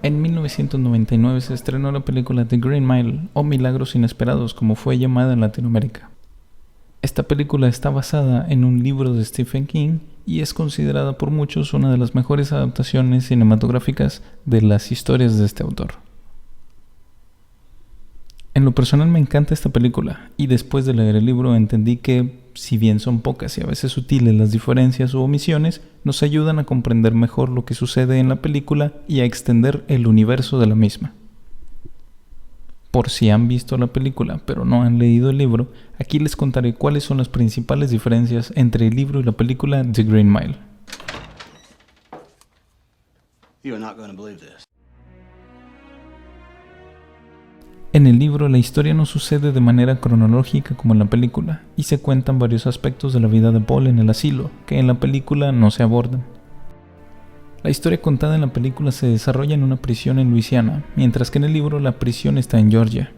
En 1999 se estrenó la película The Green Mile, o Milagros Inesperados, como fue llamada en Latinoamérica. Esta película está basada en un libro de Stephen King y es considerada por muchos una de las mejores adaptaciones cinematográficas de las historias de este autor. En lo personal me encanta esta película, y después de leer el libro entendí que, si bien son pocas y a veces sutiles las diferencias u omisiones, nos ayudan a comprender mejor lo que sucede en la película y a extender el universo de la misma. Por si han visto la película pero no han leído el libro, aquí les contaré cuáles son las principales diferencias entre el libro y la película The Green Mile. You are not going to believe this. En el libro la historia no sucede de manera cronológica como en la película, y se cuentan varios aspectos de la vida de Paul en el asilo, que en la película no se abordan. La historia contada en la película se desarrolla en una prisión en Luisiana, mientras que en el libro la prisión está en Georgia.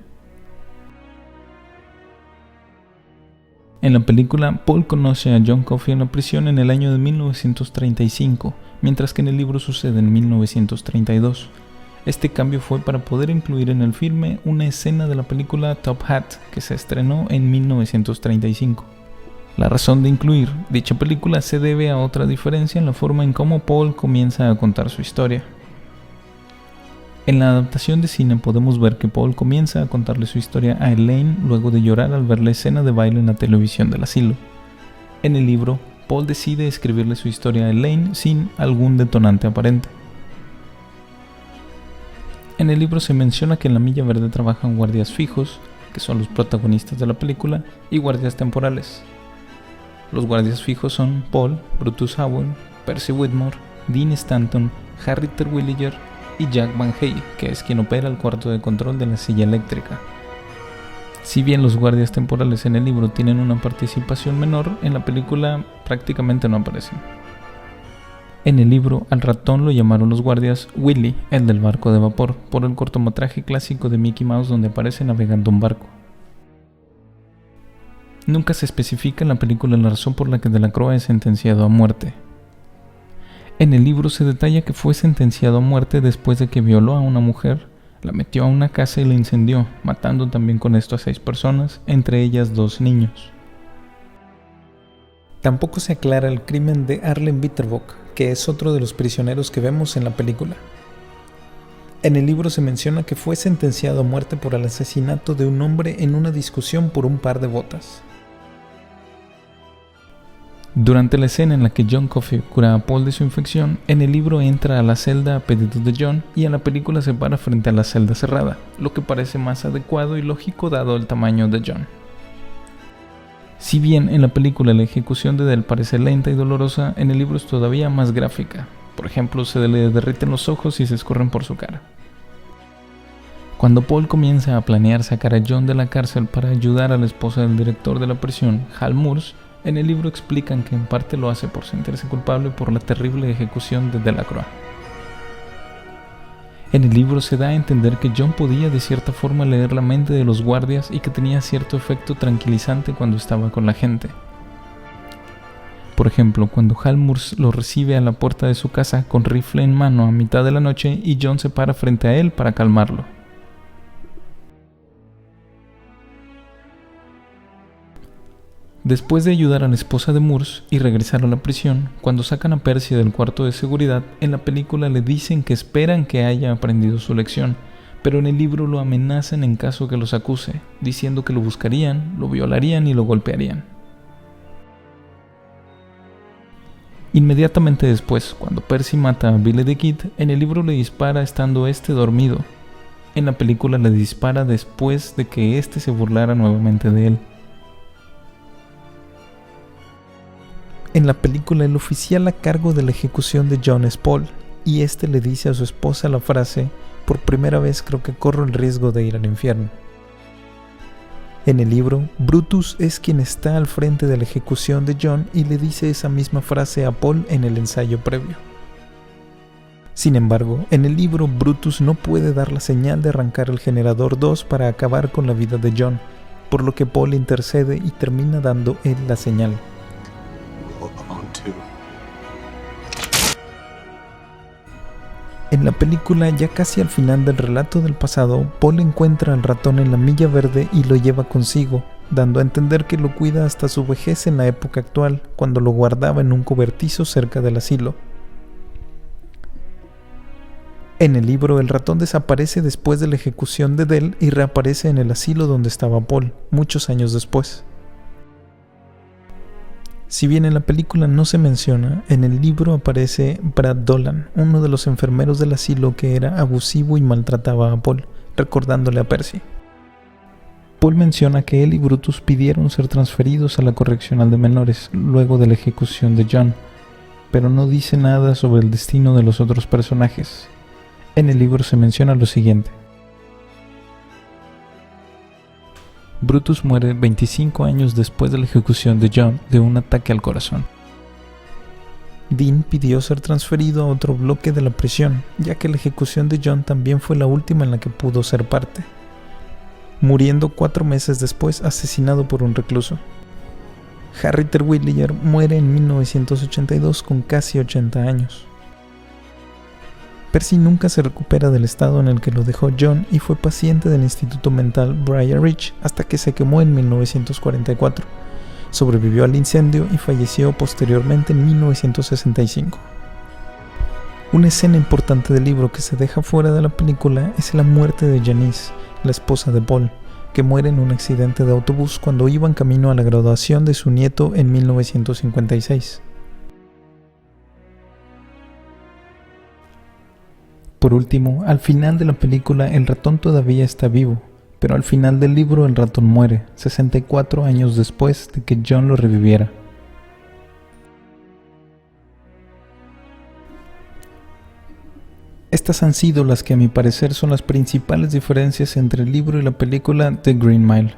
En la película, Paul conoce a John Coffey en la prisión en el año de 1935, mientras que en el libro sucede en 1932. Este cambio fue para poder incluir en el filme una escena de la película Top Hat, que se estrenó en 1935. La razón de incluir dicha película se debe a otra diferencia en la forma en cómo Paul comienza a contar su historia. En la adaptación de cine podemos ver que Paul comienza a contarle su historia a Elaine luego de llorar al ver la escena de baile en la televisión del asilo. En el libro, Paul decide escribirle su historia a Elaine sin algún detonante aparente. En el libro se menciona que en la Milla Verde trabajan guardias fijos, que son los protagonistas de la película, y guardias temporales. Los guardias fijos son Paul, Brutus Howell, Percy Whitmore, Dean Stanton, Harry Terwilliger y Jack Van Hey, que es quien opera el cuarto de control de la silla eléctrica. Si bien los guardias temporales en el libro tienen una participación menor, en la película prácticamente no aparecen. En el libro, al ratón lo llamaron los guardias Willy, el del barco de vapor, por el cortometraje clásico de Mickey Mouse donde aparece navegando un barco. Nunca se especifica en la película la razón por la que Delacroix es sentenciado a muerte. En el libro se detalla que fue sentenciado a muerte después de que violó a una mujer, la metió a una casa y la incendió, matando también con esto a 6 personas, entre ellas 2 niños. Tampoco se aclara el crimen de Arlen Bitterbock, que es otro de los prisioneros que vemos en la película. En el libro se menciona que fue sentenciado a muerte por el asesinato de un hombre en una discusión por un par de botas. Durante la escena en la que John Coffey cura a Paul de su infección, en el libro entra a la celda a pedido de John y en la película se para frente a la celda cerrada, lo que parece más adecuado y lógico dado el tamaño de John. Si bien en la película la ejecución de Dell parece lenta y dolorosa, en el libro es todavía más gráfica. Por ejemplo, se le derriten los ojos y se escurren por su cara. Cuando Paul comienza a planear sacar a John de la cárcel para ayudar a la esposa del director de la prisión, Hal Moores, en el libro explican que en parte lo hace por sentirse culpable por la terrible ejecución de Delacroix. En el libro se da a entender que John podía de cierta forma leer la mente de los guardias y que tenía cierto efecto tranquilizante cuando estaba con la gente. Por ejemplo, cuando Hal Moores lo recibe a la puerta de su casa con rifle en mano a mitad de la noche y John se para frente a él para calmarlo. Después de ayudar a la esposa de Moores y regresar a la prisión, cuando sacan a Percy del cuarto de seguridad, en la película le dicen que esperan que haya aprendido su lección, pero en el libro lo amenazan en caso que los acuse, diciendo que lo buscarían, lo violarían y lo golpearían. Inmediatamente después, cuando Percy mata a Billy the Kid, en el libro le dispara estando este dormido. En la película le dispara después de que este se burlara nuevamente de él. En la película el oficial a cargo de la ejecución de John es Paul, y este le dice a su esposa la frase: "Por primera vez creo que corro el riesgo de ir al infierno". En el libro, Brutus es quien está al frente de la ejecución de John y le dice esa misma frase a Paul en el ensayo previo. Sin embargo, en el libro Brutus no puede dar la señal de arrancar el generador 2 para acabar con la vida de John, por lo que Paul intercede y termina dando él la señal. En la película, ya casi al final del relato del pasado, Paul encuentra al ratón en la Milla Verde y lo lleva consigo, dando a entender que lo cuida hasta su vejez en la época actual, cuando lo guardaba en un cobertizo cerca del asilo. En el libro, el ratón desaparece después de la ejecución de Dell y reaparece en el asilo donde estaba Paul, muchos años después. Si bien en la película no se menciona, en el libro aparece Brad Dolan, uno de los enfermeros del asilo que era abusivo y maltrataba a Paul, recordándole a Percy. Paul menciona que él y Brutus pidieron ser transferidos a la correccional de menores luego de la ejecución de John, pero no dice nada sobre el destino de los otros personajes. En el libro se menciona lo siguiente: Brutus muere 25 años después de la ejecución de John de un ataque al corazón. Dean pidió ser transferido a otro bloque de la prisión, ya que la ejecución de John también fue la última en la que pudo ser parte, muriendo 4 meses después asesinado por un recluso. Harry Terwilliger muere en 1982 con casi 80 años. Percy nunca se recupera del estado en el que lo dejó John y fue paciente del Instituto Mental Briar Ridge hasta que se quemó en 1944. Sobrevivió al incendio y falleció posteriormente en 1965. Una escena importante del libro que se deja fuera de la película es la muerte de Janice, la esposa de Paul, que muere en un accidente de autobús cuando iban camino a la graduación de su nieto en 1956. Por último, al final de la película el ratón todavía está vivo, pero al final del libro el ratón muere, 64 años después de que John lo reviviera. Estas han sido las que a mi parecer son las principales diferencias entre el libro y la película The Green Mile,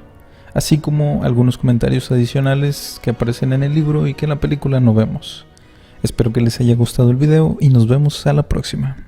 así como algunos comentarios adicionales que aparecen en el libro y que en la película no vemos. Espero que les haya gustado el video y nos vemos a la próxima.